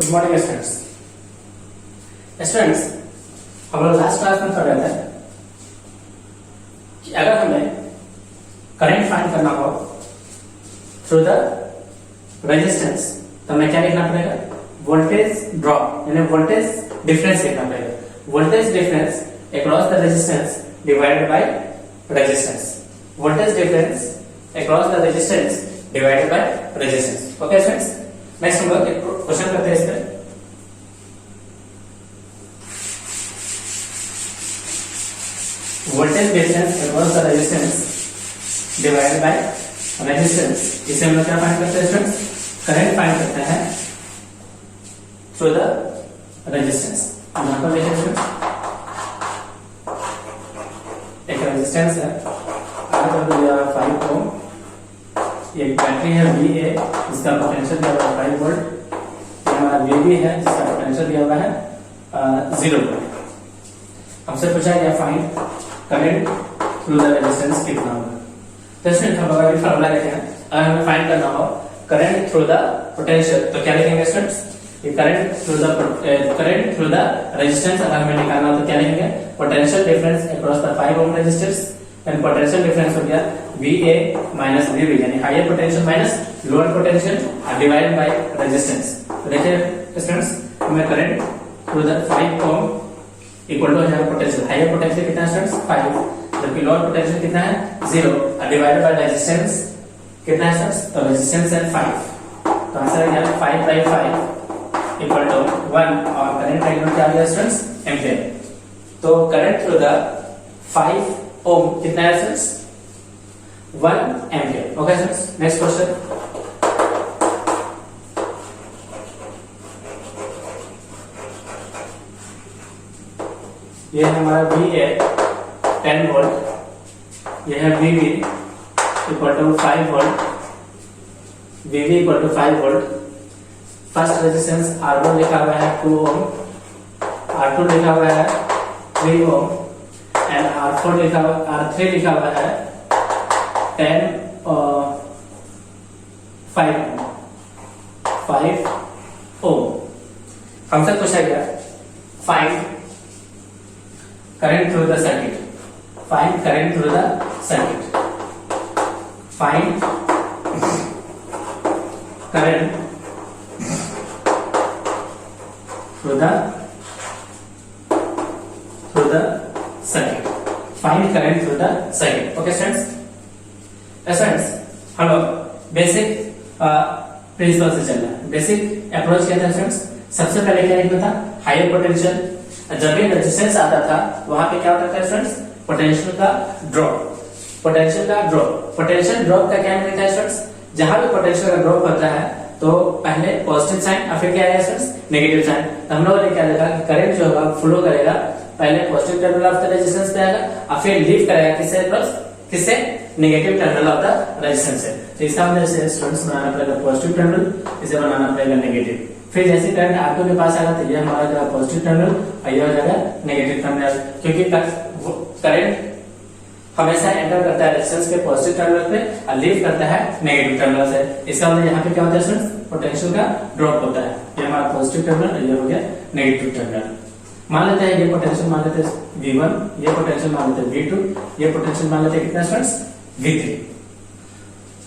Good morning students. Students, हम लोग last class में पढ़ रहे थे कि अगर हमें करंट फाइंड करना हो थ्रू द रेजिस्टेंस तो हमें क्या लिखना पड़ेगा? वोल्टेज ड्रॉप यानी वोल्टेज डिफरेंस लिखना पड़ेगा। Voltage difference across the resistance divided by resistance. Voltage difference across the resistance divided by resistance. Okay students, next हम लोग एक क्वेश्चन करते हैं इस पे। Voltage difference across the resistance divided by resistance, इसे हम लोग क्या फाइंड करते हैं स्टूडेंट्स? करंट फाइंड करते हैं थ्रू द रेजिस्टेंस। यहां पर देखिए स्टूडेंट्स, एक रेजिस्टेंस है R का दिया 5 ओम, एक बैटरी है VA जिसका पोटेंशियल दिया हुआ है 5 वोल्ट, हमारा VB है जिसका पोटेंशियल दिया हुआ है 0 वोल्ट। हमसे पूछा गया find current through the resistance कितना होगा। तो इसमें हम अगर फार्मूला लिखे हैं, अगर हमें फाइंड करना हो करंट थ्रू द पोटेंशियल तो क्या लिखेंगे स्टूडेंट्स? ये करंट थ्रू द रेजिस्टेंस अगर हमें निकालना हो तो क्या लिखेंगे? Potential difference across the 5 ohm resistance and potential difference हो गया VA माइनस VB यानी higher potential minus lower potential divided by resistance. तो देखिए स्टूडेंट्स, हमें current through the 5 ohm equal to हो जाएगा पोटेंशियल, हायर पोटेंशियल कितना है स्टूडेंट्स? 5, जबकि लोअर पोटेंशियल कितना है? 0 डिवाइडेड बाय रेजिस्टेंस कितना है स्टूडेंट्स? तो रेजिस्टेंस है 5, तो आंसर आ गया 5 by 5 इक्वल टू 1 और करंट का यूनिट क्या आ गया स्टूडेंट्स? एम्पीयर। तो करंट थ्रू द 5 ओम कितना है students? 1 ampere. Okay students, next question. ये है हमारा VA 10 वोल्ट, ये है VB equal to 5 volt, VB equal to 5 volt. First resistance R1 लिखा हुआ है 2 ओम, R2 लिखा हुआ है 3 ओम एंड R3 लिखा हुआ है 5 ओम। हमसे पूछा गया find current through the circuit, find current through the circuit, find current through the circuit, find current through the circuit. Okay students, हम लोग बेसिक प्रिंसिपल से चल रहे हैं। बेसिक अप्रोच क्या था स्टूडेंट्स? सबसे पहले क्या लिखना था? Higher potential. जब भी रेजिस्टेंस आता था वहां पे क्या होता था स्टूडेंट्स? पोटेंशियल का ड्रॉप, पोटेंशियल का ड्रॉप। पोटेंशियल ड्रॉप का क्या मीनिंग है स्टूडेंट्स? जहां भी पोटेंशियल का ड्रॉप होता है तो पहले पॉजिटिव साइन और फिर क्या आएगा स्टूडेंट्स? Negative sign. तो हम लोगों ने क्या देखा कि करंट जो होगा फ्लो करेगा पहले positive terminal of the resistance पे आएगा और फिर लीव करेगा किससे? Negative terminal of the resistance से। तो इसका मतलब से स्टूडेंट्स बनाना पड़ेगा पॉजिटिव टर्मिनल, इसे बनाना पड़ेगा नेगेटिव। फिर जैसे करंट R2 के पास आएगा तो ये हमारा जो पॉजिटिव टर्मिनल और ये हो जाएगा नेगेटिव टर्मिनल, क्योंकि करंट हमेशा एंटर करता है रेजिस्टेंस के पॉजिटिव टर्मिनल पे और लीव करता है नेगेटिव टर्मिनल से। इसका मतलब यहाँ पे क्या होता है स्टूडेंट्स? पोटेंशियल का ड्रॉप होता है। ये हमारा पॉजिटिव टर्मिनल और ये हो गया नेगेटिव टर्मिनल। मान लेते हैं ये पोटेंशियल मान लेते हैं V1, ये पोटेंशियल मान लेते हैं V2, ये पोटेंशियल मान लेते हैं कितना स्टूडेंट्स? V3।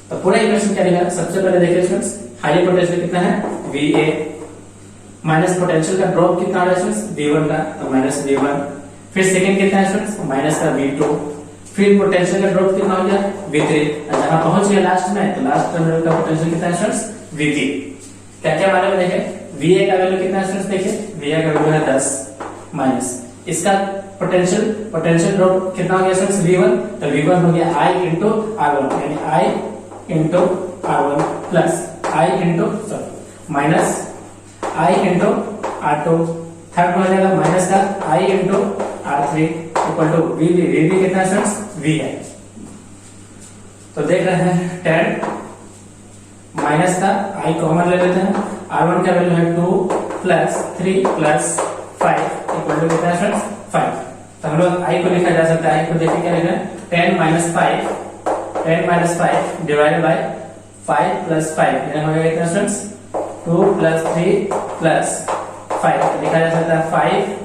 तो पूरा इक्वेशन क्या लिखा? सबसे पहले देखिए स्टूडेंट्स, हाई पोटेंशियल कितना है? VA माइनस पोटेंशियल का ड्रॉप कितना आ रहा है स्टूडेंट्स? V1 का, तो माइनस V1। फिर सेकंड कितना है स्टूडेंट्स? माइनस का V2। फिर पोटेंशियल का ड्रॉप कितना हो गया? V3। जहां पहुंच गया लास्ट में तो लास्ट टर्मिनल का पोटेंशियल कितना है स्टूडेंट्स? V3। क्या क्या मालूम है देखें? VA का वैल्यू कितना है स्टूडेंट्स? देखिए VA का वैल्यू है 10 माइनस इसका पोटेंशियल ड्रॉप कितना हो गया स्टूडेंट्स? V1। तो V1 हो गया I इंटू R1 यानी I into R1 plus I into minus I into R2। Third हो जाएगा माइनस का I into R3 equal to VB। VB कितना स्टूडेंट्स? V है। तो देख रहे हैं 10 माइनस का I कॉमन ले लेते हैं। R1 का वैल्यू है 2 प्लस 3 प्लस 5 इक्वल टू कितना स्टूडेंट्स? 5। तो हम लोग I को लिखा जा सकता है। I को देखिए क्या लिखा है? 10 माइनस 5 डिवाइडेड बाय 5 प्लस 5 यानी हो जाएगा कितना स्टूडेंट्स? 2 प्लस 3 प्लस 5 लिखा जा सकता है 5।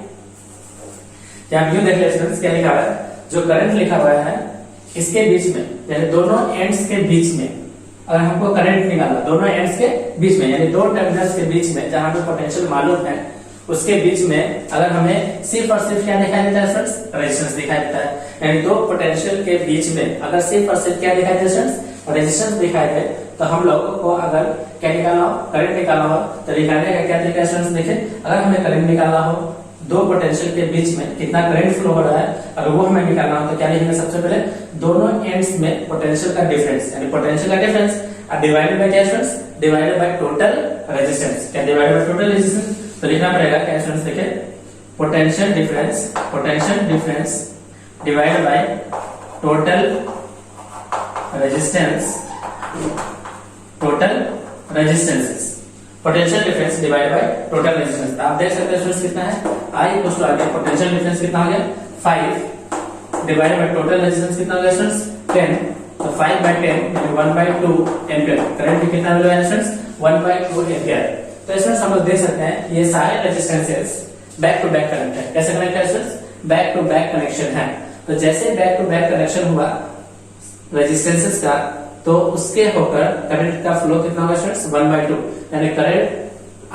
यहाँ यूं देख ले स्टूडेंट्स क्या लिखा हुआ है, जो करंट लिखा हुआ है इसके बीच में यानी दोनों एंड्स के बीच में अगर हमको करंट निकालना, दोनों एंड्स के बीच में यानी दो टर्मिनल्स के बीच में जहां पे पोटेंशियल मालूम है उसके बीच में अगर हमें सिर्फ और सिर्फ क्या दिखाई देता है फ्रेंड्स, रेजिस्टेंस दिखाई देता है। यानी दो पोटेंशियल के बीच में अगर सिर्फ और सिर्फ क्या दिखाई देता है फ्रेंड्स, रेजिस्टेंस दिखाई दे, तो हम लोगों को अगर क्या निकालना हो, करंट निकालना हो, तो निकालने का क्या तरीका है फ्रेंड्स, देखिए अगर हमें करंट निकालना हो दो पोटेंशियल के बीच में कितना करंट फ्लो हो रहा है, अगर वो हमें निकालना हो तो क्या लिखेंगे, सबसे पहले दोनों एंड्स में पोटेंशियल का डिफरेंस यानी पोटेंशियल का डिफरेंस डिवाइडेड बाय क्या friends, divided by total resistance. क्या डिवाइडेड बाय टोटल रेजिस्टेंस, तो लिखना पड़ेगा क्या फ्रेंड्स, देखिए potential difference divided by total resistance, potential difference divide by total resistance. आप देख सकते हैं स्टूडेंट्स कितना है, I इक्वल्स टू आ गया पोटेंशियल डिफरेंस कितना हो गया 5 डिवाइडेड बाय टोटल रेजिस्टेंस कितना हो गया स्टूडेंट्स 10, तो 5 by 10 यानी 1/2 एंपियर। करंट कितना वैल्यू है स्टूडेंट्स 1/2 एंपियर। तो स्टूडेंट्स हम लोग देख सकते हैं ये सारे resistances back to back connect है। कैसे कनेक्ट है students, back to back connection है। तो जैसे बैक टू बैक कनेक्शन हुआ रेजिस्टेंसेस का, तो उसके होकर करंट का फ्लो कितना होगा स्टूडेंट्स 1/2 यानी करंट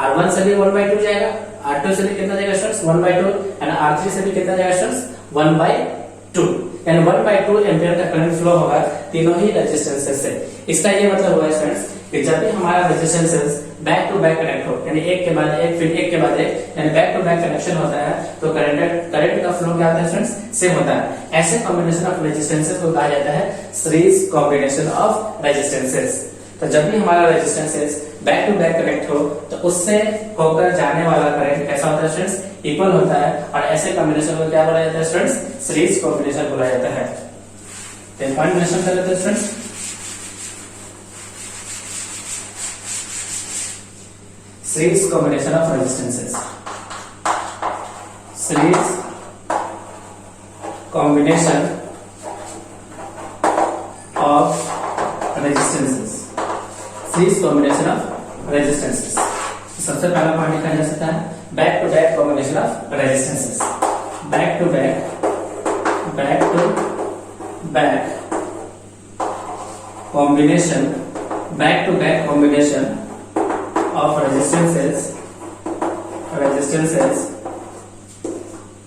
R1 से भी 1/2 जाएगा, R2 से भी कितना जाएगा स्टूडेंट्स 1/2 एंड R3 से भी कितना जाएगा स्टूडेंट्स 1/2 यानी 1/2 एंपियर का करंट फ्लो होगा तीनों ही रेजिस्टेंसेस से। इसका ये मतलब हुआ स्टूडेंट्स कि जब भी हमारा resistances back to back connect हो यानी एक के बाद एक फिर एक के बाद एक यानी बैक टू बैक कनेक्शन होता है, तो करंट का फ्लो क्या होता है स्टूडेंट्स सेम होता है। ऐसे कॉम्बिनेशन ऑफ रेजिस्टेंसेस को कहा जाता है सीरीज कॉम्बिनेशन ऑफ रेजिस्टेंसेस। तो जब भी हमारा resistances back to back connect हो तो उससे होकर जाने वाला करंट कैसा होता है स्टूडेंट्स, इक्वल होता है, और ऐसे कॉम्बिनेशन को क्या बोला जाता है स्टूडेंट्स, सीरीज कॉम्बिनेशन बोला जाता है। तो पॉइंट मेंशन कर लेते हैं students, series combination of resistances, series combination of resistances, series combination of resistances। सबसे पहला पॉइंट लिखा जा सकता है back to back combination of resistances, back to back combination, back to back combination of resistances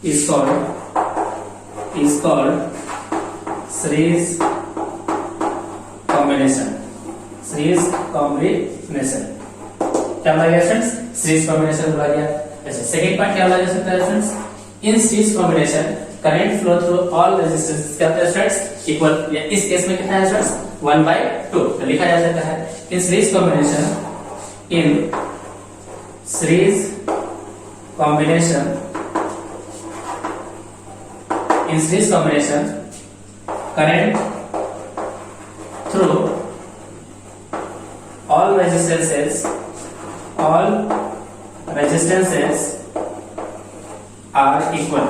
is called series combination। क्या बोला गया friends, series combination बोला गया। अच्छा, सेकंड पॉइंट क्या बोला जा सकता है फ्रेंड्स, इन series combination current flow through all resistances क्या होता है फ्रेंड्स इक्वल। इस केस में कितना है फ्रेंड्स 1/2, तो लिखा जा सकता है in series combination current through all resistances are equal।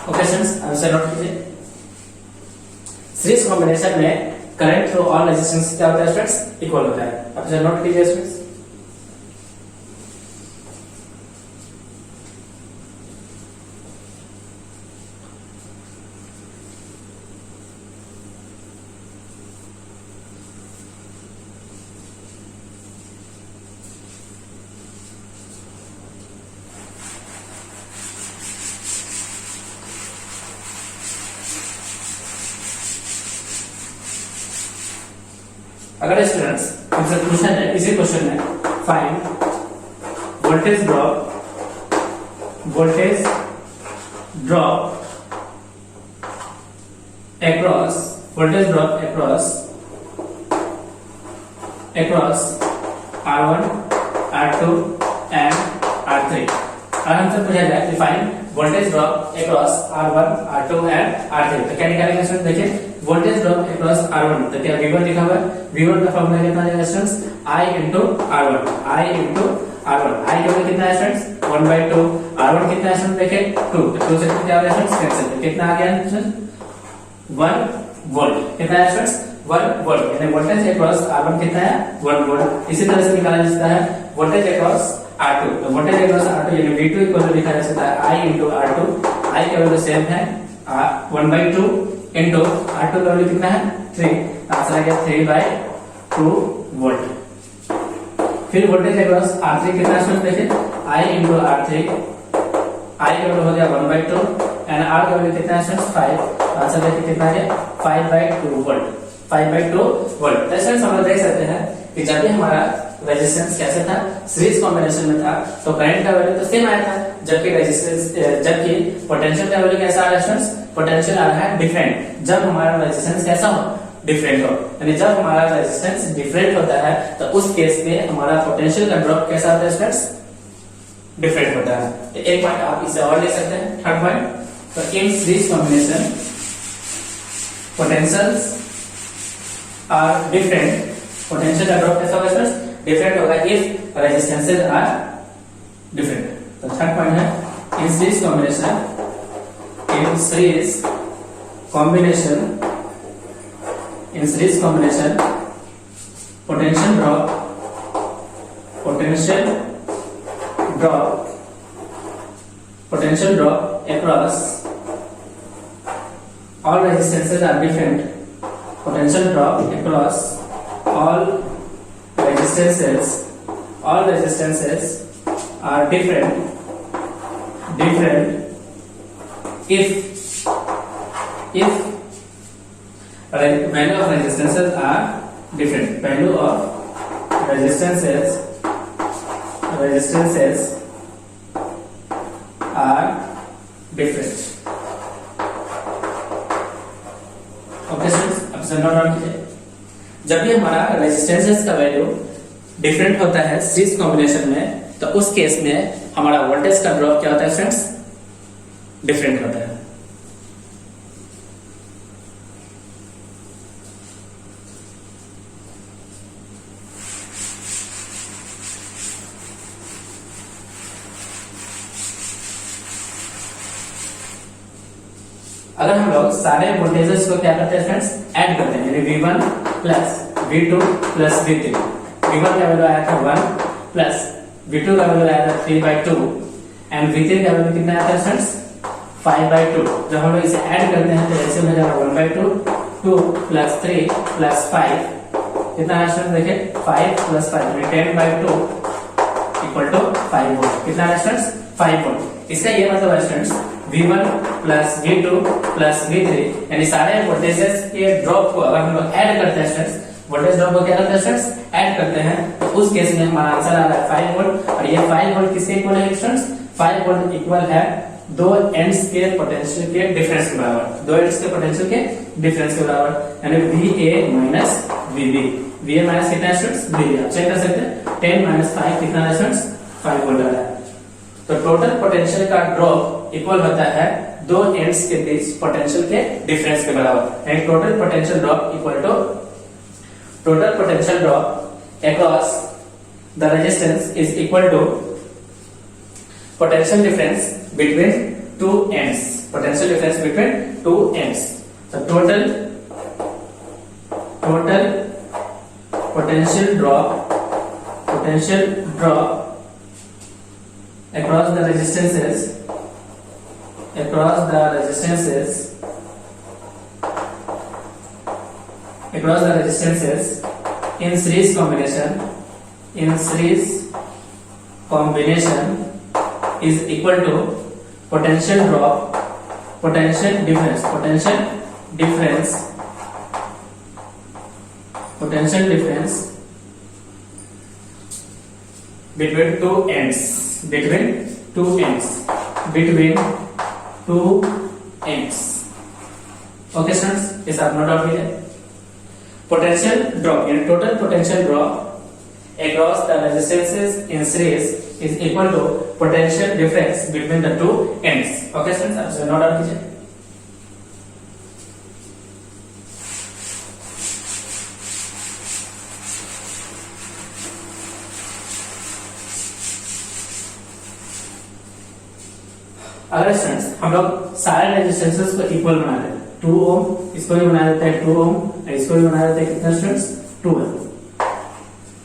Okay students, answer note कीजिए। सीरीज कॉम्बिनेशन में करंट थ्रू ऑल रेजिस्टेंस क्या होता है स्टूडेंट्स इक्वल होता है। आंसर नोट कीजिए स्टूडेंट्स। अगर स्टूडेंट्स हमसे क्वेश्चन है, इसी क्वेश्चन में find voltage drop across R1, R2 and R3। अगर हमसे पूछा जाए कि find voltage drop across R1, R2 and R3, तो क्या निकालेंगे स्टूडेंट, देखिए वोल्टेज ड्रॉप अक्रॉस R1 तो क्या V1 लिखा हुआ है, V1 का फॉर्मूला कितना है students I into R1, I जो कितना है स्टूडेंट्स 1/2, R1 कितना है स्टूडेंट देखिए 2, तो 2 से क्या आ गया स्टूडेंट्स कैंसिल, कितना आ गया स्टूडेंट्स 1 वोल्ट, कितना है स्टूडेंट्स 1 वोल्ट, यानी वोल्टेज अक्रॉस R1 कितना है 1 वोल्ट। इसी तरह से निकाला जा सकता है वोल्टेज अक्रॉस R2, तो वोल्टेज अक्रॉस R2 यानी V2 इक्वल टू लिखा जा सकता है I into R2, I का वैल्यू सेम है 1/2 into R2 का वैल्यू कितना है 3, आंसर आ गया 3/2 वोल्ट। फिर वोल्टेज अक्रॉस R3 कितना है देखिए I into R3, I का वैल्यू हो गया 1/2 एंड R का वैल्यू कितना है 5, आंसर देखिए कितना है 5/2 वोल्ट, 5/2 वोल्ट। तो हम लोग देख सकते हैं कि जब भी हमारा रेजिस्टेंस कैसे था सीरीज कॉम्बिनेशन में था तो करंट का वैल्यू तो सेम आया था, जबकि रेजिस्टेंस जबकि पोटेंशियल का वैल्यू कैसा आ रहा है पोटेंशियल आ रहा है डिफरेंट जब हमारा रेजिस्टेंस कैसा हो डिफरेंट हो, यानी जब हमारा रेजिस्टेंस डिफरेंट होता है तो उस केस में हमारा पोटेंशियल का ड्रॉप कैसा होता है स्टूडेंट्स डिफरेंट होता है। तो एक पॉइंट आप इसे और ले सकते हैं, थर्ड पॉइंट, तो in series combination potentials are different, potential का ड्रॉप कैसा होगा स्टूडेंट्स डिफरेंट होगा इफ रेजिस्टेंसेस आर डिफरेंट। तो थर्ड पॉइंट है in series combination, in series combination, in series combination potential drop across all resistances are different, potential drop across all resistances are different if value of resistances are different, value of resistances are different। Okay students, अब से note down कीजिए, जब भी हमारा resistances का value different होता है series combination में तो उस केस में हमारा वोल्टेज का ड्रॉप क्या होता है फ्रेंड्स डिफरेंट होता है। अगर हम लोग सारे वोल्टेजेस को क्या करते हैं फ्रेंड्स ऐड करते हैं, यानी V1 plus V2 plus V3, V1 का वैल्यू आया था 1 प्लस V2 का वैल्यू आया था 3/2 एंड V3 का वैल्यू कितना आया था फ्रेंड्स 5/2। जब हम लोग इसे ऐड करते हैं तो ऐसे हो जाएगा 1/2, 2 प्लस 3 प्लस 5 कितना है स्टूडेंट देखिए 5 प्लस 5 यानी 10/2 इक्वल टू 5 वोल्ट। कितना है स्टूडेंट्स 5 वोल्ट। इसका ये मतलब है students V1 plus V2 plus V3 यानी सारे वोल्टेजेस के ड्रॉप को अगर हम लोग ऐड करते हैं स्टूडेंट्स, वोल्टेज ड्रॉप को क्या करते हैं स्टूडेंट्स ऐड करते हैं, तो उस केस में हमारा आंसर आ रहा है 5 वोल्ट। और ये 5 वोल्ट किसके इक्वल है स्टूडेंट्स 5 वोल्ट इक्वल है दो एंड्स के पोटेंशियल के डिफरेंस के बराबर, दो एंड्स के पोटेंशियल के डिफरेंस के बराबर, यानी VA minus VB, VA minus कितना है स्टूडेंट्स VB, आप चेक कर सकते हैं 10 माइनस 5 कितना है स्टूडेंट्स 5 वोल्ट आ रहा है। तो टोटल पोटेंशियल का ड्रॉप इक्वल होता है दो एंड्स के बीच पोटेंशियल के डिफरेंस के बराबर, यानी total potential drop equal to total potential drop across the resistance is equal to potential difference between two ends, potential difference between two ends. तो total potential drop across the resistances in series combination is equal to potential difference between two ends, okay students, इस आप note down कीजिए। Potential drop यानी total potential drop across the resistances in series is equal to potential difference between the two ends। Okay students, आप इसे note down कीजिए। अगर students हम लोग सारे रेजिस्टेंसेस को इक्वल बना दें 2 ओम, इसको भी बना देते हैं 2 ओम, और इसको भी बना देते हैं कितना स्टूडेंट्स 12।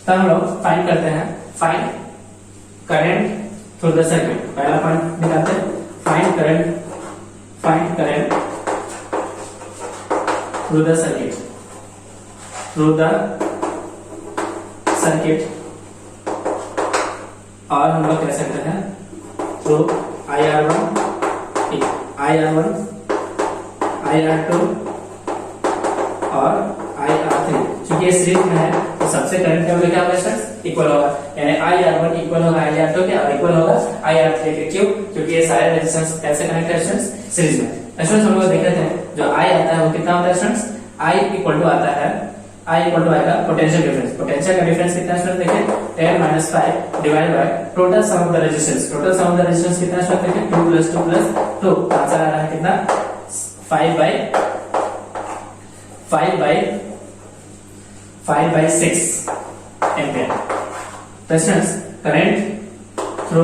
तब हम लोग फाइंड करते हैं, find current through the circuit. पहला पॉइंट निकालते हैं, find current through the circuit, और हम लोग कह सकते हैं थ्रू IR1, IR2 और IR3। चूंकि ये सीरीज में है तो सबसे करंट का वैल्यू क्या होगा स्टूडेंट्स, इक्वल होगा, यानी IR1 इक्वल होगा IR2 के, और इक्वल होगा IR3 के। क्यों? क्योंकि ये सारे रेजिस्टेंस कैसे कनेक्ट है स्टूडेंट्स, सीरीज में। स्टूडेंट्स हम लोग देख रहे थे जो I आता है वो कितना होता है स्टूडेंट्स, I इक्वल टू आता है, I इक्वल टू आएगा पोटेंशियल डिफरेंस। पोटेंशियल का डिफरेंस कितना स्टूडेंट देखिए 10 - 5 divide by total sum of the resistance. Total sum of the resistance कितना स्टूडेंट देखिए 2 + 2 + 2, आंसर आ रहा है कितना 5/6 एम्पीयर। तो स्टूडेंट्स करंट थ्रू,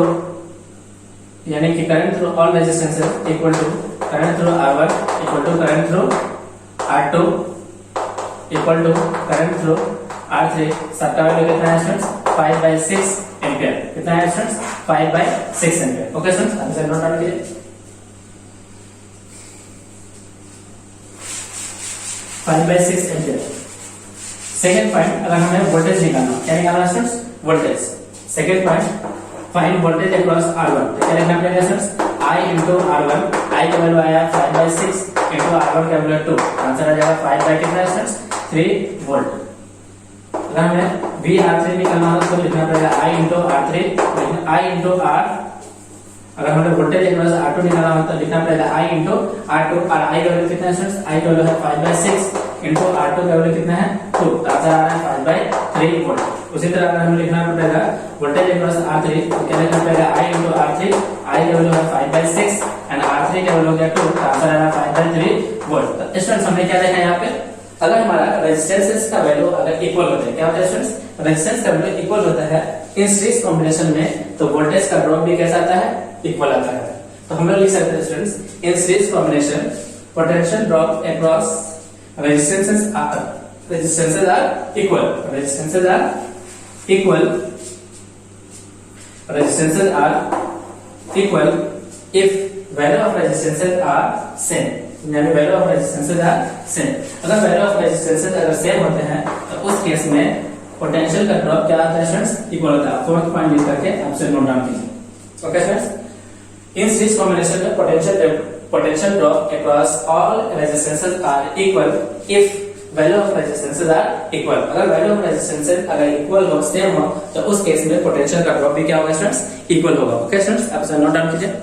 यानी कि current through all resistances equal to current through R1 equal to current through R2 equal to current through R3। सबका value कितना है स्टूडेंट्स 5/6 एम्पीयर। कितना है students 5/6 ampere. Okay students, answer note डाल कीजिए 5/6 ampere. Second point, अगर हमें voltage निकालना, क्या निकालना students, voltage. Second point, find voltage across R1। तो क्या लिखना पड़ेगा students, I into R1, I का वैल्यू आया 5/6 into R1 का वैल्यू 2, आंसर आ जाएगा 5 बाय कितना स्टूडेंट्स 3 वोल्ट। अगर हमें VR3 निकालना हो तो लिखना पड़ेगा I into R3, I into R। अगर हमें वोल्टेज अक्रॉस R2 निकालना हो तो लिखना पड़ेगा I into R2, और I का वैल्यू कितना है स्टूडेंट्स, I का वैल्यू है 5/6 into R2 का वैल्यू कितना है 2, आंसर आ रहा है 5/3 वोल्ट। उसी तरह अगर हमें लिखना पड़ेगा वोल्टेज अक्रॉस R3 तो क्या लिखना पड़ेगा I into R3, I का वैल्यू है 5/6 एंड R3 का वैल्यू क्या 2, तो आंसर आ रहा है 5/3 वोल्ट। तो स्टूडेंट्स हमने क्या देखा यहाँ पे, अगर हमारा रेजिस्टेंस का वैल्यू अगर इक्वल होता है, क्या होता है स्टूडेंट्स, रेजिस्टेंस का वैल्यू इक्वल होता है इन सीरीज कॉम्बिनेशन में, तो वोल्टेज का ड्रॉप भी कैसा आता है, इक्वल आता है। तो हम लोग लिख सकते हैं students in series combination potential drop across resistances are equal, resistances are equal if value of resistances are same, यानी value of resistances are same। अगर value of resistances अगर same होते हैं तो उस केस में पोटेंशियल का ड्रॉप क्या आता है स्टूडेंट्स, इक्वल होता है। फोर्थ पॉइंट लिख करके आपसे नोट डाउन कीजिए। ओके स्टूडेंट्स, इन सीरीज कॉम्बिनेशन में potential drop across all resistances are equal if value of resistances are equal. अगर वैल्यू ऑफ रेजिस्टेंसेस अगर इक्वल हो, सेम हो, तो उस केस में पोटेंशियल का ड्रॉप भी क्या होगा स्टूडेंट्स, इक्वल होगा। ओके स्टूडेंट्स, आप नोट डाउन कीजिए।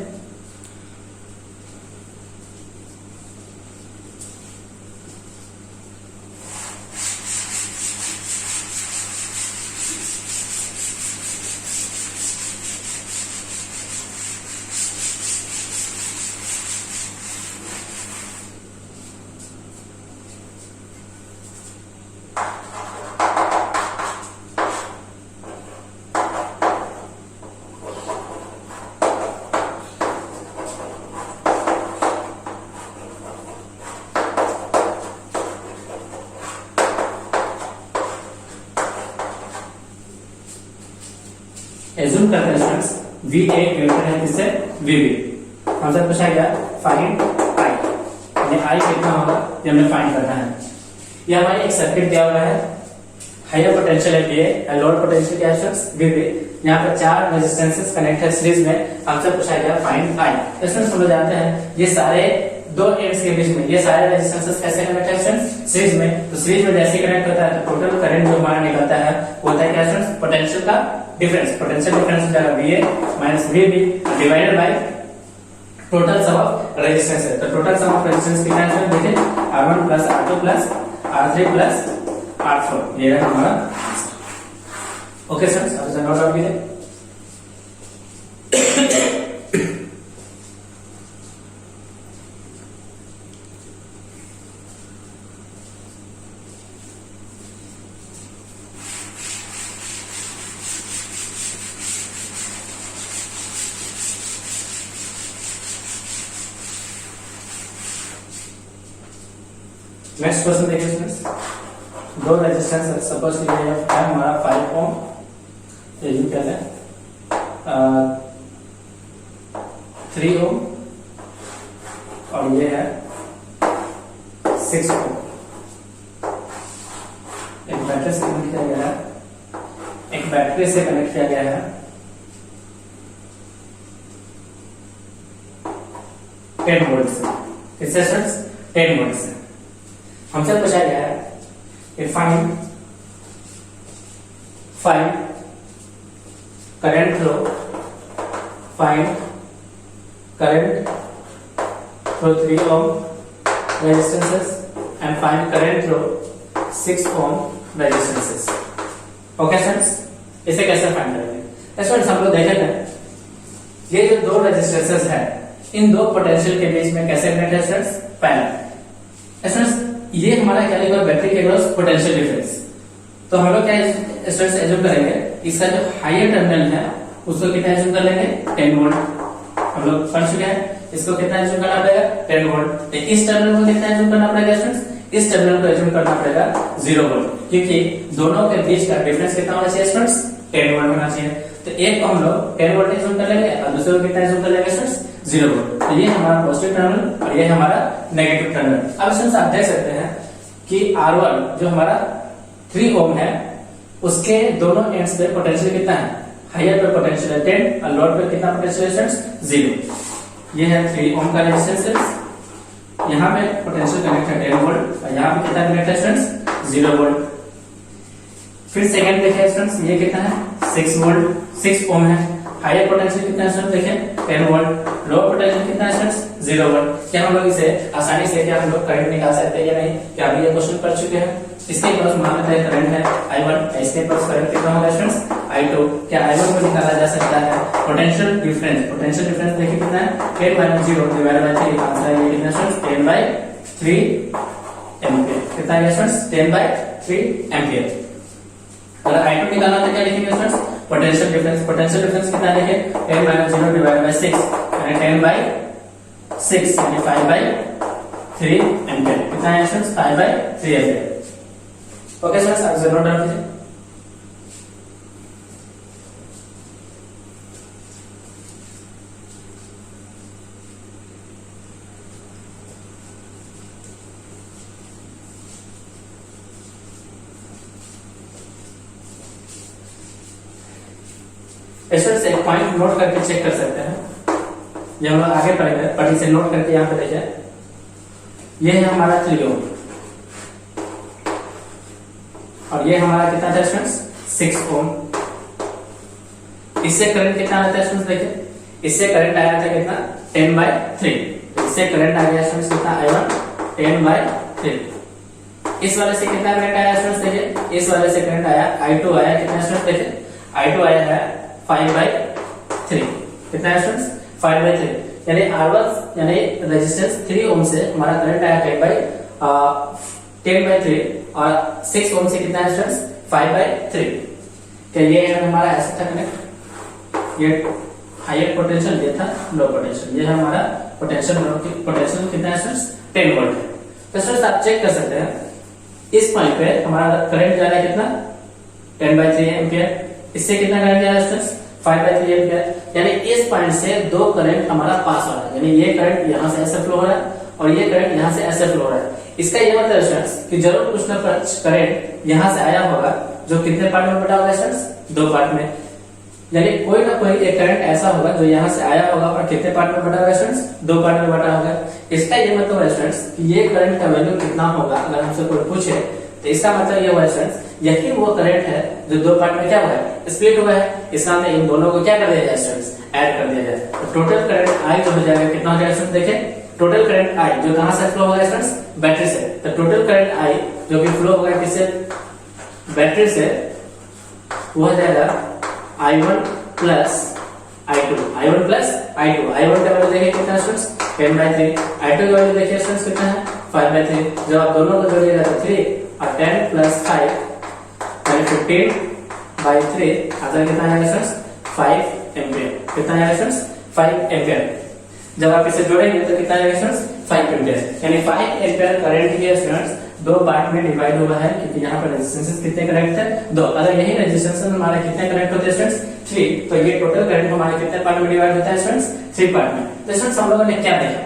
एज्यूम करते हैं स्टूडेंट्स VA ग्रेटर है किससे, VB। हमसे पूछा गया फाइंड I, यानी I कितना होगा ये हमें फाइंड करना है। ये हमारी एक सर्किट दिया हुआ है, हायर पोटेंशियल है VA और लोअर पोटेंशियल क्या है स्टूडेंट्स, VB। यहाँ पर 4 रेजिस्टेंसेस कनेक्ट है सीरीज में, हमसे पूछा गया फाइंड I। स्टूडेंट्स हम लोग जानते हैं ये सारे दो एंड्स के बीच में ये सारे रेजिस्टेंसेस कैसे कनेक्ट है स्टूडेंट्स, सीरीज में। तो सीरीज में जैसे कनेक्ट होता है तो टोटल करंट जो हमारा निकलता है वो होता है क्या स्टूडेंट्स, पोटेंशियल का डिफरेंस। पोटेंशियल डिफरेंस हो जाएगा VA minus VB divided by total sum of resistance है। तो टोटल सम ऑफ रेजिस्टेंस कितना है देखिए, R1 plus R2 plus R3 plus R4, ये है हमारा आंसर। ओके सर, अब इसे नोट डाउन कीजिए। नेक्स्ट क्वेश्चन देखिए स्टूडेंट्स, दो रेजिस्टेंस सपोज कीजिए है हमारा 5 ओम, ये जो क्या है 3 ओम और ये है 6 ओम। एक बैटरी से कनेक्ट किया गया है, एक बैटरी से कनेक्ट किया गया है 10 वोल्ट से, किससे स्टूडेंट्स 10 वोल्ट से। हमसे पूछा गया है कि find current flow, find current through 3 ohm resistances and find current through 6 ohm resistances. Okay students, इसे कैसे फाइंड करेंगे स्टूडेंट्स? हम लोग देखे थे ये जो दो रेजिस्टेंसेस है इन दो पोटेंशियल के बीच में कैसे कनेक्ट है स्टूडेंट्स? पैरेलल। स्टूडेंट्स ये हमारा क्या लिखा बैटरी के क्रॉस पोटेंशियल डिफरेंस। तो हम लोग क्या स्टूडेंट्स एज्यूम करेंगे, इसका जो हायर टर्मिनल है उसको कितना एज्यूम कर लेंगे 10 वोल्ट। हम लोग पढ़ चुके हैं, इसको कितना एज्यूम करना पड़ेगा 10 वोल्ट। इस टर्मिनल को कितना एज्यूम करना पड़ेगा स्टूडेंट्स? इस टर्मिनल को एज्यूम करना पड़ेगा 0 वोल्ट, क्योंकि दोनों के बीच का डिफरेंस कितना होना चाहिए स्टूडेंट्स? 10 वोल्ट होना चाहिए। तो एक को हम लोग 10 वोल्ट एज्यूम कर लेंगे और दूसरे को कितना एज्यूम कर लेंगे स्टूडेंट्स? 0 वोल्ट। तो ये हमारा पॉजिटिव टर्मिनल और ये हमारा नेगेटिव टर्मिनल। अब स्टूडेंट्स आप देख सकते हैं कि R1 जो हमारा 3 ओम है उसके दोनों एंड्स पे पोटेंशियल कितना है? हायर पे पोटेंशियल है 10 और लोअर पे कितना पोटेंशियल है स्टूडेंट्स? 0। ये है 3 ओम का रेजिस्टेंस, यहाँ पे पोटेंशियल कनेक्ट है 10 वोल्ट और यहाँ पे कितना कनेक्ट है स्टूडेंट्स? 0 वोल्ट। फिर सेकंड देखिए स्टूडेंट्स, ये कितना है 6 वोल्ट, 6 ओम है। हायर पोटेंशियल कितना है स्टूडेंट्स? देखिए 10 वोल्ट। लोअर पोटेंशियल कितना है स्टूडेंट्स? 0 वोल्ट। क्या हम लोग इसे आसानी से क्या हम लोग करंट निकाल सकते हैं या नहीं? क्या अभी ये क्वेश्चन पढ़ चुके हैं? इसके पास मान लेते हैं करंट है I1, इसके पास करंट कितना होगा स्टूडेंट्स? I2। क्या I1 को निकाला जा सकता है? पोटेंशियल डिफरेंस देखिए कितना है 10 - 0 डिवाइड बाय 3। आंसर है ये कितना स्टूडेंट्स? 10/3 एम्पीयर। कितना है स्टूडेंट्स? 10/3 एम्पीयर। अगर I2 निकालना तो क्या लिखेंगे स्टूडेंट्स? पोटेंशियल डिफरेंस कितना लिखे 10 - 0 डिवाइड बाय 6 यानी 10/6 यानी 5/3 एम्पीयर। कितना है स्टूडेंट्स? 5/3 एम्पीयर। ओके स्टूडेंट्स, आप जरूर डाल दीजिए। स्टूडेंट्स एक पॉइंट नोट करके चेक कर सकते हैं, ये हम लोग आगे पढ़ेंगे, पर इसे नोट करके यहाँ पे देखिए, ये है हमारा 3 ओम और ये हमारा कितना था स्टूडेंट्स? 6 ओम। इससे करंट कितना आता है स्टूडेंट्स? देखिए इससे करंट आया था कितना 10/3। इससे करंट आ गया स्टूडेंट्स कितना I1 10/3। इस वाले से कितना करंट आया स्टूडेंट्स? देखिए इस वाले से करंट आया I2 आया कितना स्टूडेंट्स? देखिए I2 आया है 5/3। कितना है स्टूडेंट्स? 5/3 यानी R1 यानी रेजिस्टेंस 3 ओम से हमारा करंट आया 10/3 और 6 ओम से कितना है स्टूडेंट्स? 5/3। क्या ये हमारा ऐसा था कनेक्ट? ये हायर पोटेंशियल, ये था लो पोटेंशियल। ये है हमारा पोटेंशियल कितना है स्टूडेंट्स? 10 वोल्ट है। तो स्टूडेंट्स आप चेक कर सकते हैं इस पॉइंट पे हमारा करंट जा रहा है कितना 10/3 एम्पीयर। इससे कितना करंट जा रहा है स्टूडेंट्स? 5/3 एम्पीयर। यानी इस पॉइंट से दो करंट हमारा पास हो रहा है, यानी ये करंट यहाँ से ऐसे फ्लो हो रहा है और ये करंट यहाँ से ऐसे फ्लो हो रहा है। इसका ये मतलब स्टूडेंट्स कि जरूर कुछ ना कुछ करंट यहाँ से आया होगा जो कितने पार्ट में बटा होगा स्टूडेंट्स? 2 पार्ट में। यानी कोई ना कोई एक करंट ऐसा होगा जो यहाँ से आया होगा और कितने पार्ट में बटा होगा स्टूडेंट्स? 2 पार्ट में बटा होगा। इसका ये मतलब है स्टूडेंट्स कि ये करंट का वैल्यू कितना होगा अगर हमसे कोई पूछे तो इसका मतलब ये हुआ स्टूडेंट्स यही वो करंट है जो 2 पार्ट में क्या हुआ है? स्प्लिट हुआ है। इसका मतलब इन दोनों को क्या कर दिया जाए स्टूडेंट्स? ऐड कर दिया जाए। तो टोटल करंट I जो हो जाएगा कितना हो जाएगा स्टूडेंट्स? देखिए टोटल करंट I जो कहां से फ्लो होगा स्टूडेंट्स? बैटरी से। तो टोटल करंट I जो कि फ्लो होगा किससे? बैटरी से, वो हो जाएगा I1 plus I2। I1 plus I2। I1 का वैल्यू देखिए कितना स्टूडेंट्स? 10/3। I2 का वैल्यू देखिए स्टूडेंट्स कितना है? 5/3। जब आप दोनों को जोड़िएगा तो 3 और 10 प्लस 5 यानी 15/3। आंसर कितना आएगा स्टूडेंट्स? 5 एम्पीयर। कितना आएगा स्टूडेंट्स? 5 एम्पीयर। जब आप इसे जोड़ेंगे तो कितना आएगा स्टूडेंट्स? 5 एम्पीयर। यानी 5 एम्पीयर करंट की स्टूडेंट्स दो पार्ट में डिवाइड हुआ है, क्योंकि यहाँ पर रेजिस्टेंसेस कितने कनेक्ट है, दो। अगर यही रेजिस्टेंस हमारे कितने कनेक्ट होते हैं स्टूडेंट्स, 3, तो ये टोटल करंट हमारे कितने पार्ट में डिवाइड होता है स्टूडेंट्स, 3 पार्ट में। तो स्टूडेंट्स हम लोगों ने क्या देखा,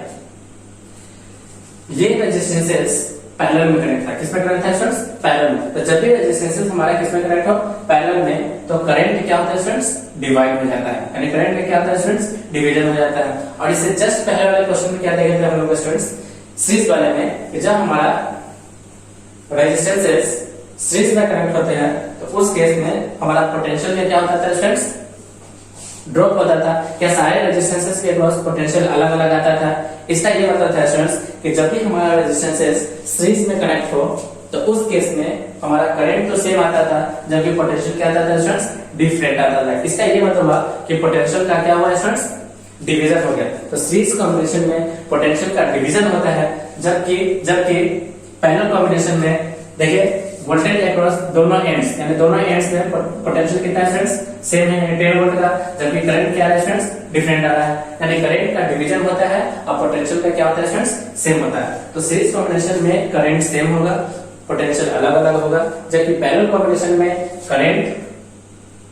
ये रेजिस्टेंसेस पैरेलल में कनेक्ट था। किसमें कनेक्ट था स्टूडेंट्स, पैरेलल में। तो जब भी रेजिस्टेंसेस हमारा किसमें कनेक्ट हो, पैरेलल में, तो करंट क्या होता है स्टूडेंट्स, डिवाइड हो जाता है, यानी करंट में क्या होता है स्टूडेंट्स, डिवीजन हो जाता है। और इससे जस्ट पहले वाले क्वेश्चन में क्या देखे थे हम लोग स्टूडेंट्स, सीरीज वाले में, कि जब हमारा रेजिस्टेंसेस सीरीज में कनेक्ट होते हैं तो उस केस में हमारा पोटेंशियल में क्या होता था स्टूडेंट्स, ड्रॉप होता था। क्या सारे रेजिस्टेंसेस के अक्रॉस पोटेंशियल अलग अलग आता था? इसका ये मतलब था स्टूडेंट्स कि जब भी हमारा रेजिस्टेंसेस सीरीज में कनेक्ट हो तो उस केस में हमारा करंट तो सेम आता था, जबकि पोटेंशियल क्या आता था स्टूडेंट्स, डिफरेंट आता था। इसका ये मतलब हुआ कि पोटेंशियल का क्या हुआ स्टूडेंट्स, डिवीजन हो गया। तो सीरीज कॉम्बिनेशन में पोटेंशियल का डिवीजन होता है, जबकि पैरेलल कॉम्बिनेशन में देखिए वोल्टेज अक्रॉस दोनों एंड्स, यानी दोनों एंड्स में पोटेंशियल कितना है स्टूडेंट्स, सेम है 10 वोल्ट का, जबकि करंट क्या है स्टूडेंट्स, डिफरेंट आ रहा है। यानी करंट का डिवीजन होता है और पोटेंशियल का क्या होता है स्टूडेंट्स, सेम होता है। तो सीरीज कॉम्बिनेशन में करंट सेम होगा, पोटेंशियल अलग अलग होगा, जबकि पैरेलल कॉम्बिनेशन में करंट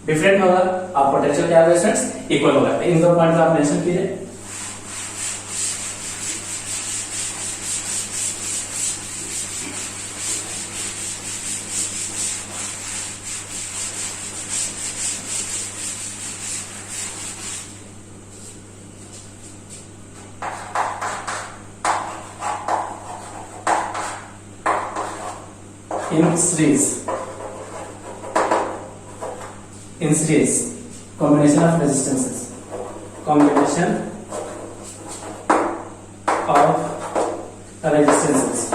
डिफरेंट होगा और पोटेंशियल क्या होगा स्टूडेंट्स, इक्वल होगा। तो इन दो पॉइंट को आप मेंशन कीजिए। In series combination of resistances, combination of resistances,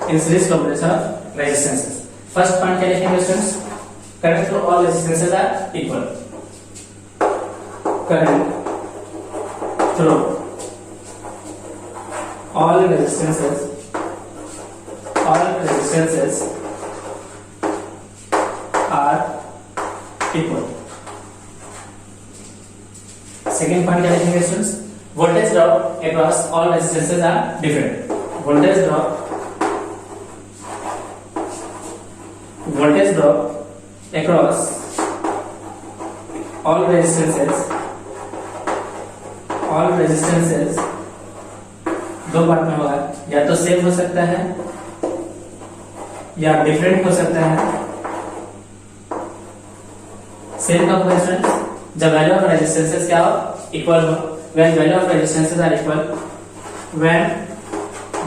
in series combination of resistances. First point क्या लिखेंगे students, current through all resistances are equal, current through all resistances are equal. Second point क्या लिखेंगे students, voltage drop across all resistances are different. Voltage drop across all resistances दो part में होगा, या तो same हो सकता है या डिफरेंट हो सकता है। सेम कब होगा स्टूडेंट्स, जब वैल्यू ऑफ रेजिस्टेंसेस क्या हो, इक्वल हो। When value of resistances are equal, when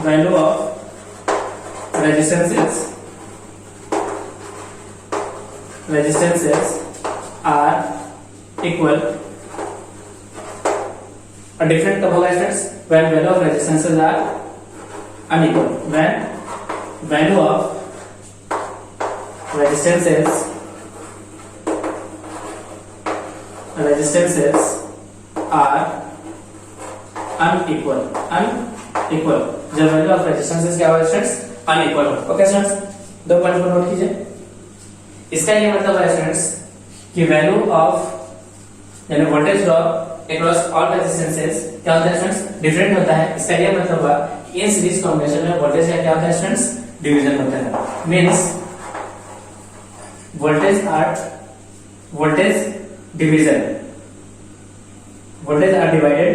value of resistances are equal. और डिफरेंट कब होगा students, when value of resistances are unequal, when value of resistances are unequal, जब value of resistances क्या होगा students, unequal हो। Okay students, दो point को note कीजिए। इसका ये मतलब है स्टूडेंट्स कि वैल्यू ऑफ यानी voltage drop across all resistances क्या होता है स्टूडेंट्स, डिफरेंट होता है। इसका ये मतलब हुआ कि इन सीरीज कॉम्बिनेशन में वोल्टेज का क्या होता है स्टूडेंट्स, डिवीजन होता है। Means voltage division, voltage are divided,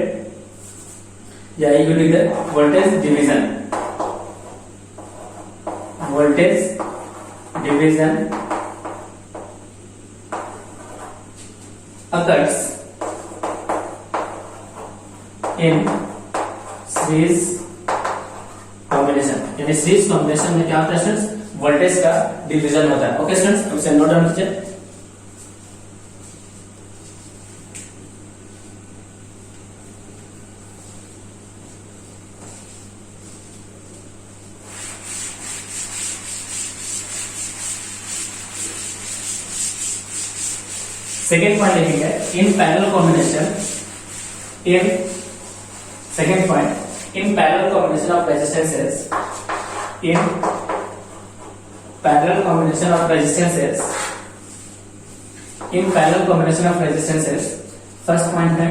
yeah, you will get voltage division occurs in series combination, यानी सीरीज कॉम्बिनेशन में क्या होता है स्टूडेंट्स, वोल्टेज का डिवीजन होता है। ओके स्टूडेंट्स, अब इसे नोट डाउन कीजिए। सेकेंड पॉइंट लिखेंगे, इन parallel combination, second point, in parallel combination of resistances, in parallel combination of resistances, first point है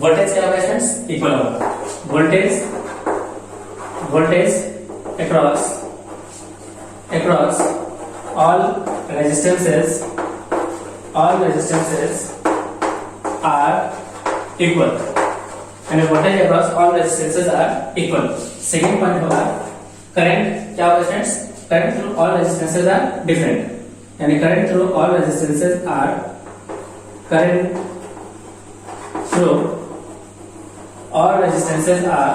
वोल्टेज क्या होगा स्टूडेंट्स, इक्वल होगा। Voltage voltage across all resistances are equal, यानी voltage across all resistances are equal। Second point होगा current क्या होगा students, current through all resistances are different, यानी current through all resistances are current through all resistances are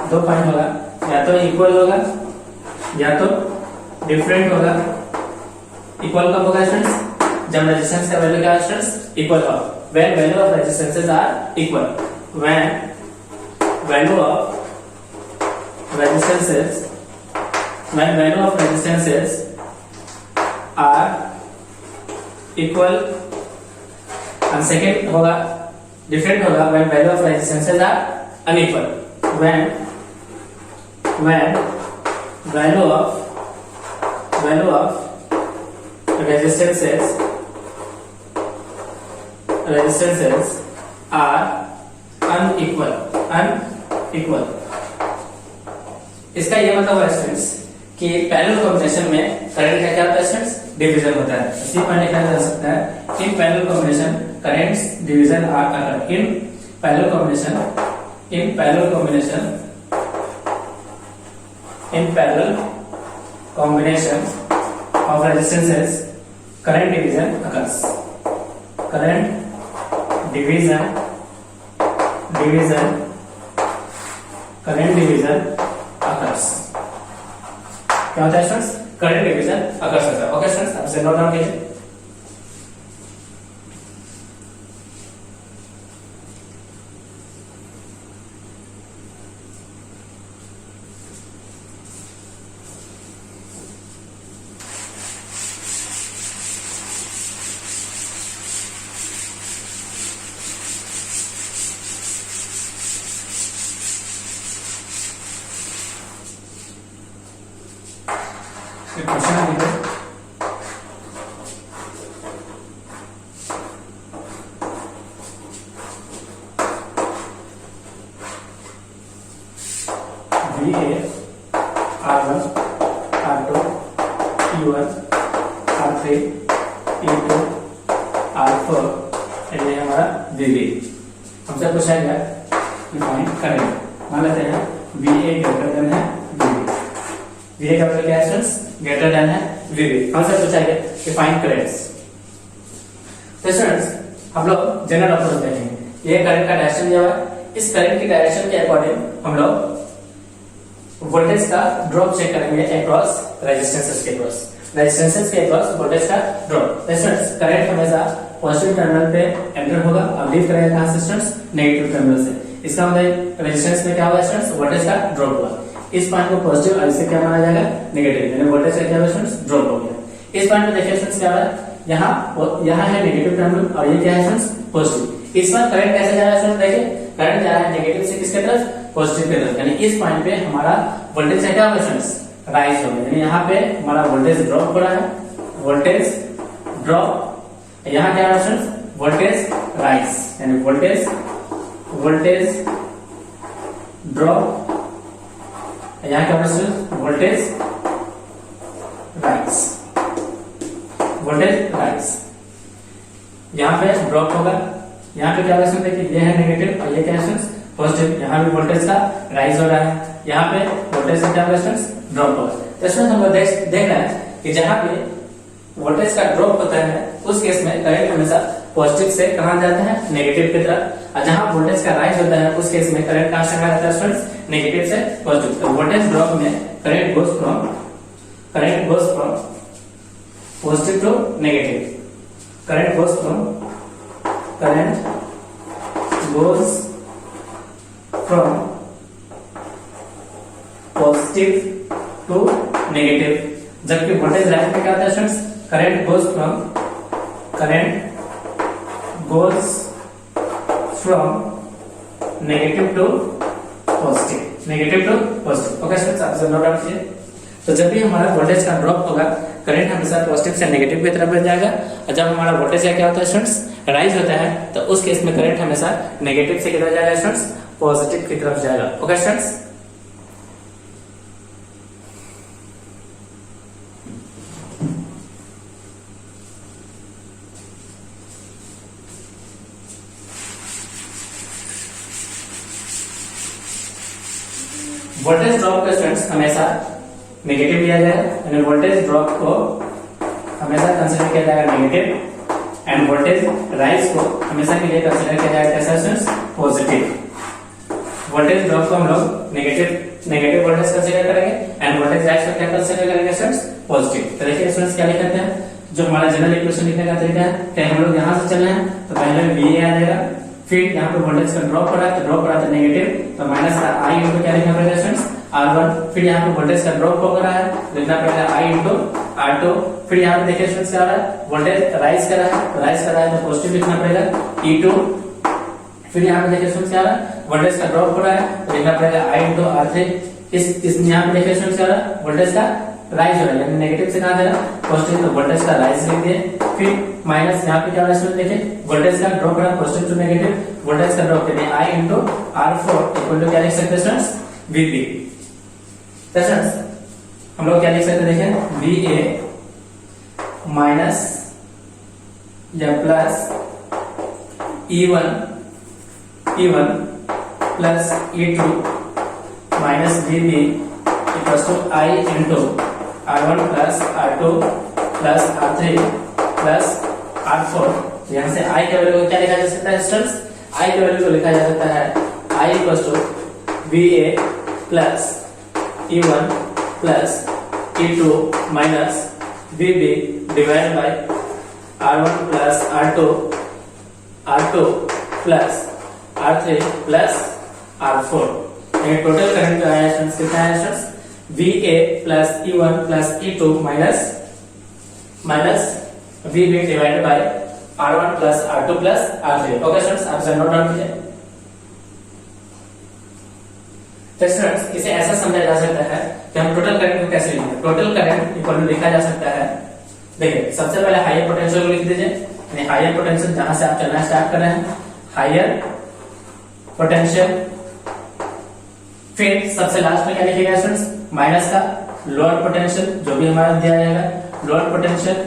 दो point होगा, या तो equal होगा या तो डिफरेंट होगा। इक्वल कब होगा स्टूडेंट्स, जब रेजिस्टेंस का वैल्यू क्या है स्टूडेंट्स, इक्वल हो। When value of resistances are equal, when value of resistances are equal. और सेकंड होगा डिफरेंट होगा, when value of resistances are unequal, when value of resistances are unequal। इसका ये मतलब है स्टूडेंट्स कि पैरेलल कॉम्बिनेशन में करंट का क्या होता है स्टूडेंट्स, डिवीजन होता है। इसी पर लिखा जा सकता है in parallel combination currents division are occur. In parallel combination of resistances current division occurs। current division occurs। क्या होता है स्टूडेंट्स, करंट डिवीजन occurs होता है। ओके स्टूडेंट्स, आप इसे नोट डाउन कीजिए। क्वेश्चन देखो, VA R1 R2 E1 R3 E2 R4 ये हमारा VB। हमसे पूछा गया फाइंड करंट, मान लेते हैं VA ग्रेटर देन है VB। VA का मतलब क्या है स्टूडेंट्स, ग्रेटर देन है VB। हमसे पूछा गया कि फाइंड करंट्स। तो स्टूडेंट्स हम लोग जनरल अप्रोच देखेंगे। ये करंट का डायरेक्शन दिया हुआ है, इस करंट की डायरेक्शन के अकॉर्डिंग हम लोग वोल्टेज का ड्रॉप चेक करेंगे अक्रॉस रेजिस्टेंसेस के क्रॉस, वोल्टेज का ड्रॉप। स्टूडेंट्स करंट हमेशा पॉजिटिव टर्मिनल पे एंटर होगा और लीव करेगा कहां से स्टूडेंट्स, नेगेटिव टर्मिनल से। इसका मतलब रेजिस्टेंस में क्या होगा स्टूडेंट्स, वोल्टेज का ड्रॉप हुआ। इस पॉइंट को पॉजिटिव और इसे क्या माना जाएगा, नेगेटिव, यानी वोल्टेज का क्या होगा स्टूडेंट्स, ड्रॉप हो गया। इस पॉइंट पे देखिए स्टूडेंट्स क्या हो रहा है, यहाँ है नेगेटिव टर्मिनल और ये क्या है स्टूडेंट्स, पॉजिटिव। इस पर करंट कैसे जा रहा है स्टूडेंट्स, देखिए करंट जा रहा है नेगेटिव से किसके तरफ, पॉजिटिव की तरफ, यानी इस पॉइंट पे हमारा वोल्टेज क्या होगा स्टूडेंट्स, राइज होगा। यानी यहाँ पे हमारा वोल्टेज ड्रॉप हो रहा है, वोल्टेज ड्रॉप। यहाँ क्या हो रहा है स्टूडेंट्स, वोल्टेज राइज, यानी वोल्टेज ड्रॉप। यहाँ क्या हो रहा है, वोल्टेज राइज, यहाँ पे ड्रॉप होगा। यहाँ पे क्या होगा स्टूडेंट, देखिए ये है नेगेटिव और ये क्या है पॉजिटिव। यहाँ भी वोल्टेज का राइज हो रहा है, यहाँ पे वोल्टेज का क्या होगा स्टूडेंट्स, ड्रॉप होगा। तो इसमें हम लोग देख रहे हैं कि जहाँ पे वोल्टेज का ड्रॉप होता है उस केस में करंट हमेशा पॉजिटिव से कहाँ जाता है, नेगेटिव की तरफ। और जहाँ वोल्टेज का राइज होता है उस केस में करंट कहाँ से कहाँ जाता है स्टूडेंट्स, नेगेटिव से पॉजिटिव। तो वोल्टेज ड्रॉप में current goes from positive to negative, current goes from positive to negative. जबकि वोल्टेज राइज में क्या होता है students, current goes from negative to positive. Okay students, आप नोट डाउन कीजिए। तो जब भी हमारा वोल्टेज का ड्रॉप होगा करंट हमेशा पॉजिटिव से नेगेटिव की तरफ बढ़ जाएगा, और जब हमारा वोल्टेज क्या होता है स्टूडेंट्स, राइज होता है तो उस केस में करंट हमेशा नेगेटिव से किधर जाएगा स्टूडेंट्स, पॉजिटिव की तरफ जाएगा। ओके स्टूडेंट्स, वोल्टेज ड्रॉप का स्टूडेंट्स हमेशा नेगेटिव लिया जाएगा, यानी वोल्टेज ड्रॉप को हमेशा कंसीडर किया जाएगा नेगेटिव एंड वोल्टेज राइज को हमेशा के लिए कंसीडर किया जाएगा कैसा स्टूडेंट्स, पॉजिटिव। वोल्टेज ड्रॉप को हम लोग नेगेटिव वोल्टेज कंसीडर करेंगे एंड वोल्टेज राइज को क्या कंसीडर करेंगे स्टूडेंट्स, पॉजिटिव। तो देखिए स्टूडेंट्स क्या लिखते हैं, जो हमारा जनरल इक्वेशन लिखने का तरीका है कि हम लोग यहां से चल रहे हैं तो पहले VA आ जाएगा, फिर यहाँ पे वोल्टेज का ड्रॉप हो रहा है तो ड्रॉप हो रहा है नेगेटिव, तो माइनस का I इंटू क्या लिखना पड़ेगा स्टूडेंट्स, R1। फिर यहाँ पे वोल्टेज का ड्रॉप हो रहा है, लिखना पड़ेगा I इंटू R2। फिर यहाँ पे देखिए स्टूडेंट्स क्या हो रहा है, वोल्टेज राइज कर रहा है, राइज कर रहा है तो पॉजिटिव लिखना पड़ेगा E2। फिर यहाँ पे देखिए स्टूडेंट्स क्या हो रहा है, वोल्टेज का ड्रॉप हो रहा है तो लिखना पड़ेगा I इंटू R3। इस यहाँ पे देखिए स्टूडेंट्स क्या हो रहा है, वोल्टेज का राइज हो रहा है, यानी नेगेटिव से कहां जा रहा है, पॉजिटिव, तो वोल्टेज का राइज लिख दिए। फिर माइनस यहाँ पे क्या हो रहा है स्टूडेंट, देखिए वोल्टेज का ड्रॉप हो रहा है, पॉजिटिव टू नेगेटिव, वोल्टेज का ड्रॉप यानी I into R4 equal to क्या लिख सकते हैं स्टूडेंट्स, VB। तो स्टूडेंट्स हम लोग क्या लिख सकते हैं, देखें VA माइनस या plus E1 plus E2 minus VB equals to I into R1 plus R2 plus R3 plus R4। यहाँ से I के वैल्यू को क्या लिखा जा सकता है स्टूडेंट्स, I के वैल्यू को लिखा जा सकता है I equals to VA plus E1 plus E2 minus VB divide by R1 plus R2 plus R3 plus R4। ये टोटल करंट आया स्टूडेंट्स कितना है students, VA plus E1 plus E2 minus VB divided by R1 plus R2 plus R3। Okay students, आप इसे note down कीजिए। तो students इसे ऐसा समझा जा सकता है कि हम टोटल करंट को कैसे लिखेंगे। टोटल करंट इक्वल टू लिखा जा सकता है, देखिए सबसे पहले हायर पोटेंशियल को लिख दीजिए, यानी हायर पोटेंशियल जहां से आप चलना स्टार्ट कर रहे हैं, हायर पोटेंशियल। फिर सबसे लास्ट में क्या लिखेगा स्टूडेंट्स, माइनस का लोअर पोटेंशियल, जो भी हमारा दिया जाएगा लोअर पोटेंशियल।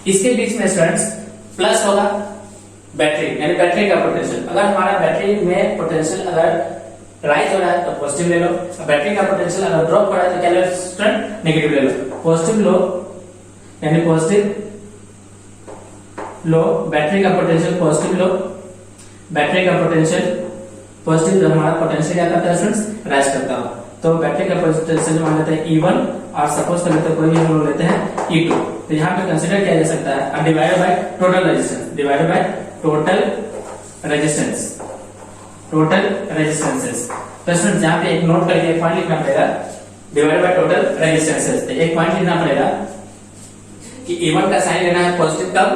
इसके बीच में स्टूडेंट्स प्लस होगा बैटरी, यानी बैटरी का पोटेंशियल। अगर हमारा बैटरी में पोटेंशियल अगर राइज हो रहा है तो पॉजिटिव ले लो, बैटरी का पोटेंशियल अगर ड्रॉप हो रहा है तो क्या ले लो स्टूडेंट, नेगेटिव ले लो। पॉजिटिव लो यानी पॉजिटिव लो, बैटरी का पोटेंशियल पॉजिटिव लो, बैटरी का पोटेंशियल पॉजिटिव, जब हमारा पोटेंशियल क्या करता है स्टूडेंट्स, राइज करता हो तो बैटरी का पोटेंशियल मान लेते हैं E1 और सपोज कर लेते हैं कोई भी हम लोग लेते हैं E2। तो यहाँ पे कंसीडर किया जा सकता है divided by total resistance, divided by total resistance, total resistances. तो स्टूडेंट यहाँ पे एक नोट करके एक पॉइंट लिखना पड़ेगा, डिवाइडेड बाय टोटल रेजिस्टेंसेस। तो एक पॉइंट लिखना पड़ेगा कि E1 का साइन लेना है पॉजिटिव कब,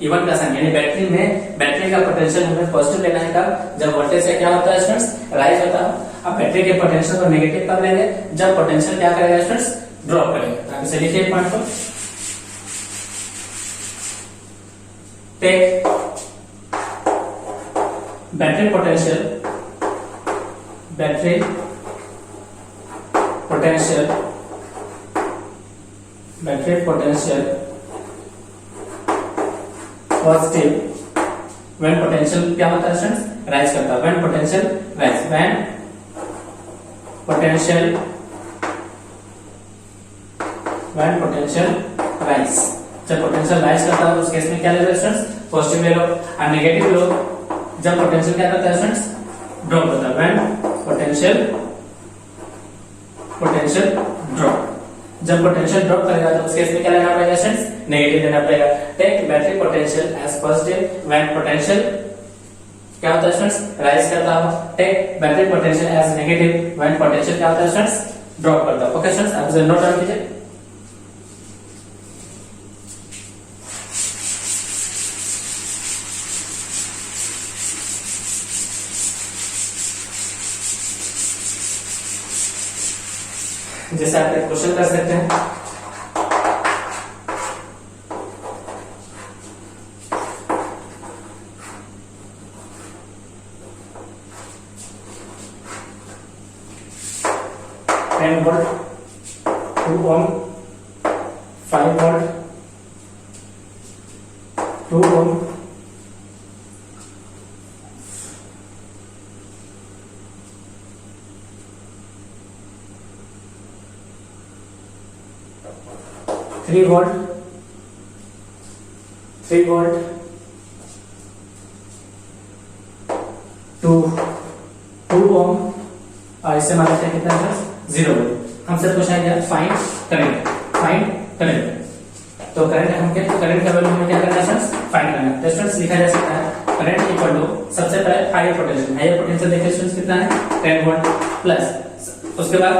E1 का साइन यानी बैटरी में बैटरी का पोटेंशियल हमें पॉजिटिव लेना है कब, जब वोल्टेज का क्या होता है स्टूडेंट्स, राइज होता है। अब बैटरी के पोटेंशियल को नेगेटिव कब लेंगे, जब पोटेंशियल क्या करेगा स्टूडेंट्स, ड्रॉप करेगा। आप इसे लिखिए पॉइंट को, take battery potential, battery potential, battery potential positive when potential क्या होता है स्टूडेंट्स, राइज करता है। When potential rise, when potential rise, जब पोटेंशियल राइज करता है उस केस में क्या ले लो स्टूडेंट्स, पॉजिटिव ले लो। और नेगेटिव लो जब पोटेंशियल क्या करता है स्टूडेंट्स, ड्रॉप होता है। व्हेन पोटेंशियल ड्रॉप, जब पोटेंशियल ड्रॉप करेगा तो उस केस में क्या लेना पड़ेगा स्टूडेंट्स, नेगेटिव लेना पड़ेगा। Take battery potential as positive when potential क्या होता है स्टूडेंट्स, राइज करता हो। Take battery potential as negative when potential क्या होता है स्टूडेंट्स, ड्रॉप करता हो। ओके स्टूडेंट्स, आप इसे नोट डाउन कीजिए। जैसे आप एक क्वेश्चन कर सकते हैं, 10 volt, 2 ohm, 5 volt, 2 ohm, 3 volt, 3 volt, 2 ओम, और इससे हमारा क्या कितना है 0 वोल्ट। हमसे पूछा गया फाइंड करंट, फाइंड करंट। तो करंट हम क्या, करंट का वैल्यू हमें क्या करना है स्टूडेंट्स, फाइंड करना है। तो स्टूडेंट्स लिखा जा सकता है करंट इक्वल टू, सबसे पहले हायर पोटेंशियल, हायर पोटेंशियल देखिए स्टूडेंट्स कितना है 10 वोल्ट प्लस, उसके बाद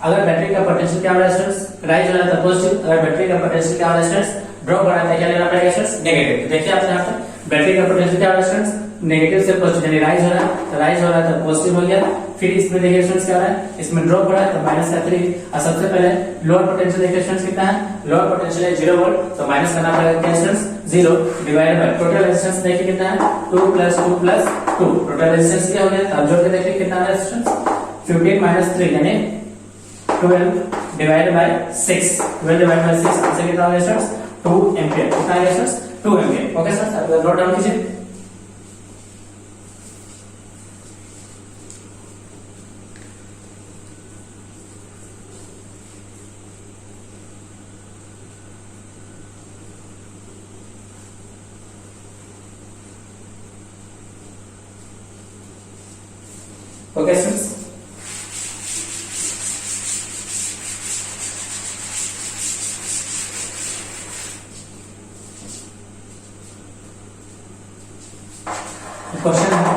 अगर बैटरी का पोटेंशियल क्या हो रहा है स्टूडेंट्स, राइज हो रहा है तो पॉजिटिव, अगर बैटरी का पोटेंशियल क्या हो रहा है स्टूडेंट्स, ड्रॉप हो रहा है, क्या लेना पड़ेगा स्टूडेंट्स, नेगेटिव। देखिए आप यहाँ पे बैटरी का पोटेंशियल क्या हो रहा है स्टूडेंट्स, नेगेटिव से पॉजिटिव, यानी राइज हो रहा है, तो राइज हो रहा है तो पॉजिटिव हो गया। फिर इसमें देखिए स्टूडेंट्स क्या हो रहा है, इसमें ड्रॉप हो रहा है तो माइनस का 3। और सबसे पहले लोअर पोटेंशियल देखिए स्टूडेंट्स कितना है, लोअर पोटेंशियल है 0 वोल्ट, तो माइनस करना पड़ेगा क्या students, 0 divided by total resistance देखिए कितना है 2 प्लस 2 प्लस 2, टोटल रेजिस्टेंस क्या हो गया, अब जोड़ के देखिए कितना है स्टूडेंट्स 15 माइनस 3 यानी 12 divided by 6, 12 divided by 6 answer कितना हो गया स्टूडेंट्स 2 एंपियर, कितना आ गया स्टूडेंट्स 2 एंपियर। ओके स्टूडेंट्स, अब नोट डाउन कीजिए। ओके स्टूडेंट्स, क्वेश्चन है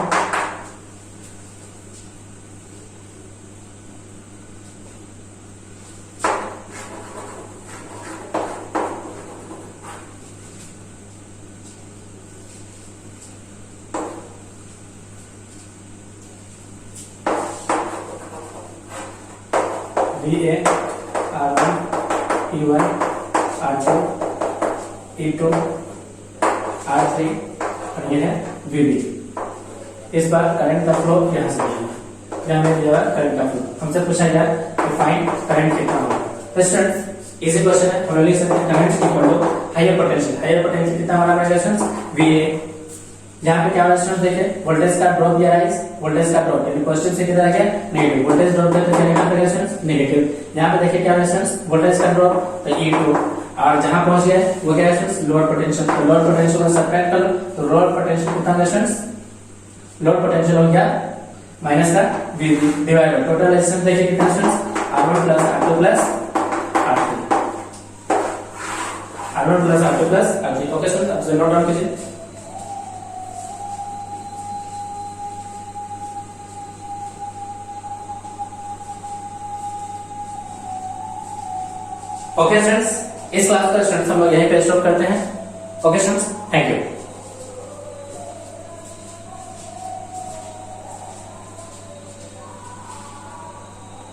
VA R1 E1 R2 E2 R3 और ये है VB। इस बार करंट का फ्लो यहाँ से दिया करंट का फ्लो, हमसे पूछा गया कि फाइंड करंट कितना होगा। तो स्टूडेंट्स इजी क्वेश्चन है, हम लिख सकते हैं current equal to higher potential, higher potential कितना हमारा पड़ेगा स्टूडेंट्स VA। यहाँ पे क्या हो रहा है स्टूडेंट्स देखिए, वोल्टेज का ड्रॉप या राइज, वोल्टेज का ड्रॉप यानी पॉजिटिव से कितना गया नेगेटिव, वोल्टेज ड्रॉप है तो क्या लिखना पड़ेगा स्टूडेंट्स नेगेटिव। यहाँ पे देखिए क्या हो रहा है स्टूडेंट्स वोल्टेज का ड्रॉप तो E2, और जहां पहुंच गया वो क्या है स्टूडेंट्स लोअर पोटेंशियल, तो लोअर पोटेंशियल को सब्ट्रैक्ट कर लो तो लोअर पोटेंशियल कितना होगा स्टूडेंट्स, लोअर पोटेंशियल हो गया माइनस का VB divide by total resistance देखिए कितना students R1 plus R2 plus R3, R1 plus R2 plus R3। Okay students, अब नोट डाउन कीजिए। ओके स्टूडेंट्स, इस क्लास का स्टूडेंट्स हम लोग यहीं पे स्टॉप करते हैं। Okay students, thank you.